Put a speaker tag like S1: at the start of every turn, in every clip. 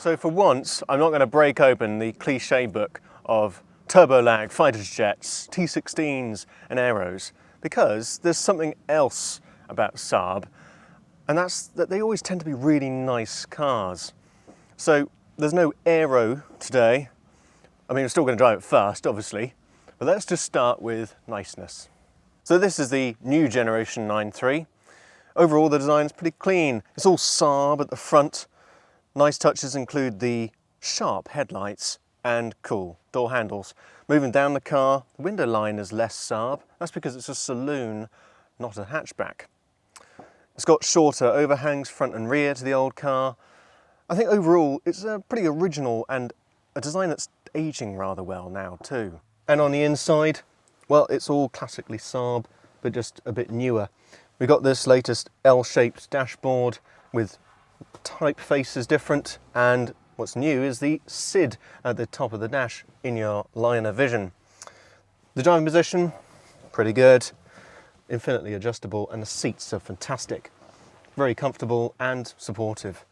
S1: So for once, I'm not going to break open the cliche book of turbo lag, fighter jets, T-16s and aeros, because there's something else about Saab, and that's that they always tend to be really nice cars. So there's no aero today. I mean, we're still going to drive it fast, obviously, but let's just start with niceness. So this is the new generation 9.3. Overall, the design's pretty clean. It's all Saab at the front. Nice touches include the sharp headlights and cool door handles. Moving down the car, the window line is less Saab. That's because it's a saloon, not a hatchback. It's got shorter overhangs front and rear to the old car. I think overall it's a pretty original and a design that's aging rather well now too. And on the inside, well, it's all classically Saab, but just a bit newer. We've got this latest L-shaped dashboard with typeface different, and what's new is the SID at the top of the dash in your line of vision. The driving position, pretty good, infinitely adjustable, and the seats are fantastic. Very comfortable and supportive.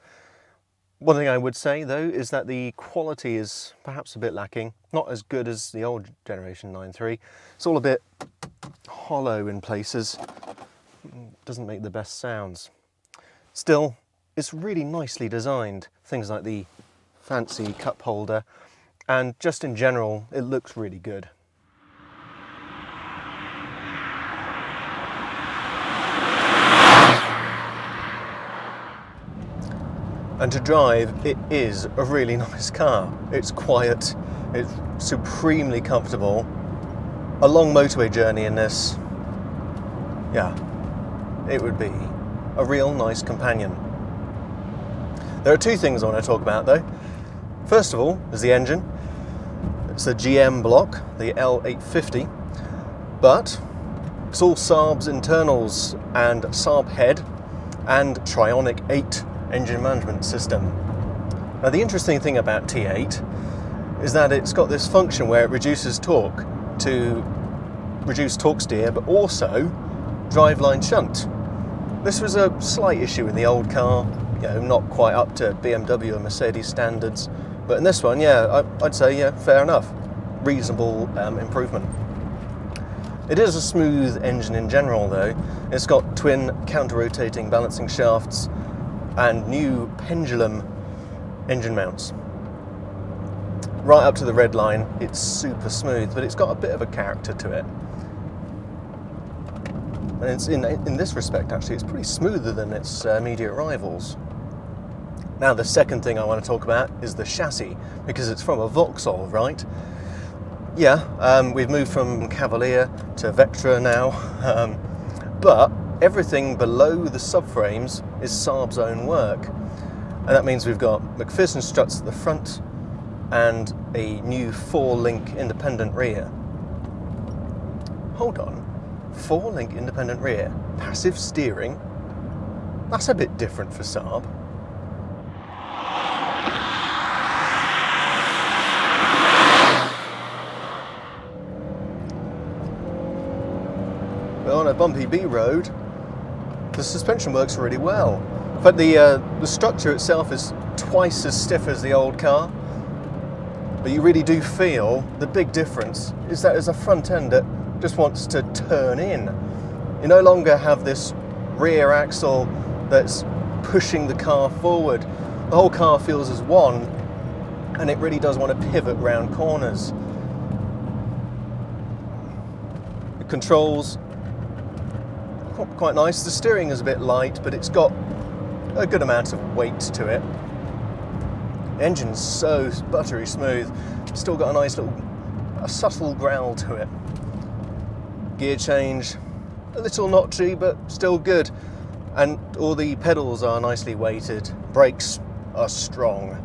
S1: One thing I would say though is that the quality is perhaps a bit lacking, not as good as the old generation 9.3. It's all a bit hollow in places, doesn't make the best sounds. Still, it's really nicely designed, things like the fancy cup holder, and just in general, it looks really good. And to drive, it is a really nice car. It's quiet, it's supremely comfortable. A long motorway journey in this, yeah, it would be a real nice companion. There are two things I want to talk about though. First of all is the engine. It's a GM block, the L850, but it's all Saab's internals and Saab head and Trionic 8 engine management system. Now the interesting thing about T8 is that it's got this function where it reduces torque to reduce torque steer, but also driveline shunt. This was a slight issue in the old car, you know, not quite up to BMW and Mercedes standards, but in this one, yeah, I'd say, yeah, fair enough. Reasonable improvement. It is a smooth engine in general though. It's got twin counter-rotating balancing shafts and new pendulum engine mounts. Right up to the red line, it's super smooth, but it's got a bit of a character to it. And it's in this respect, actually, it's pretty smoother than its immediate rivals. Now, the second thing I want to talk about is the chassis, because it's from a Vauxhall, right? Yeah, we've moved from Cavalier to Vectra now, but everything below the subframes is Saab's own work. And that means we've got McPherson struts at the front and a new 4-link independent rear. Hold on. 4-link independent rear, passive steering, that's a bit different for Saab. But on a bumpy B road, the suspension works really well. But the structure itself is twice as stiff as the old car, but you really do feel the big difference is that there's a front end that just wants to turn in. You no longer have this rear axle that's pushing the car forward. The whole car feels as one, and it really does want to pivot round corners. The controls, quite nice. The steering is a bit light, but it's got a good amount of weight to it. The engine's so buttery smooth. Still got a nice little, a subtle growl to it. Gear change, a little notchy, but still good. And all the pedals are nicely weighted. Brakes are strong.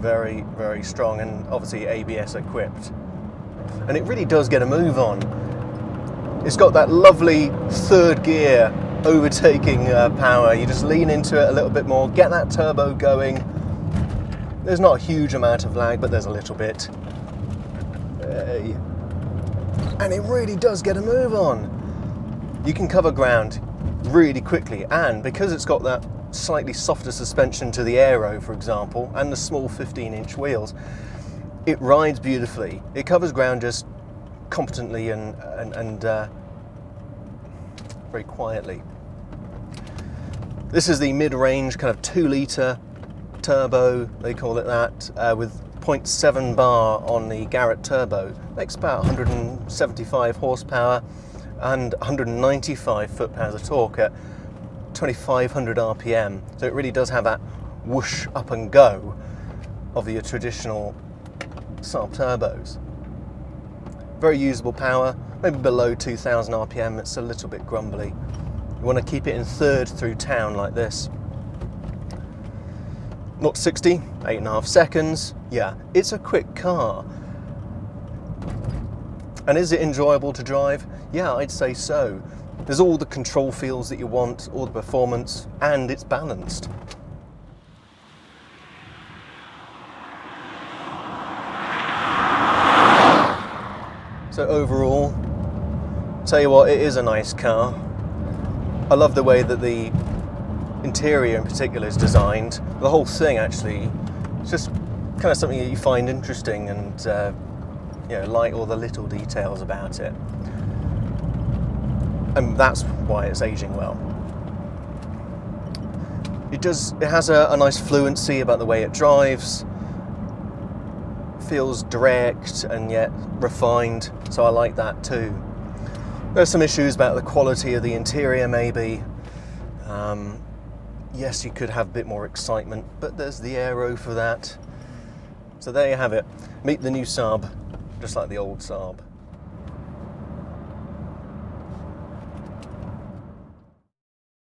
S1: Very, very strong, and obviously ABS equipped. And it really does get a move on. It's got that lovely third gear overtaking power. You just lean into it a little bit more, get that turbo going. There's not a huge amount of lag, but there's a little bit. And it really does get a move on. You can cover ground really quickly, and because it's got that slightly softer suspension to the Aero, for example, and the small 15-inch wheels. It rides beautifully. It covers ground just competently and very quietly. This is the mid-range kind of 2-litre turbo, they call it that, with 0.7 bar on the Garrett turbo. Makes about 175 horsepower and 195 foot-pounds of torque at 2500 RPM. So it really does have that whoosh up and go of the traditional Saab turbos. Very usable power, maybe below 2000 RPM, it's a little bit grumbly. You want to keep it in third through town like this. 0 to 60, 8.5 seconds. Yeah, it's a quick car. And is it enjoyable to drive? Yeah, I'd say so. There's all the control feels that you want, all the performance, and it's balanced. So overall, tell you what, it is a nice car. I love the way that the interior in particular is designed. The whole thing actually, it's just kind of something that you find interesting and you know, like all the little details about it. And that's why it's aging well. It has a nice fluency about the way it drives. Feels direct and yet refined, so I like that too. There's some issues about the quality of the interior maybe. Yes, you could have a bit more excitement, but there's the Aero for that. So there you have it. Meet the new Saab, just like the old Saab.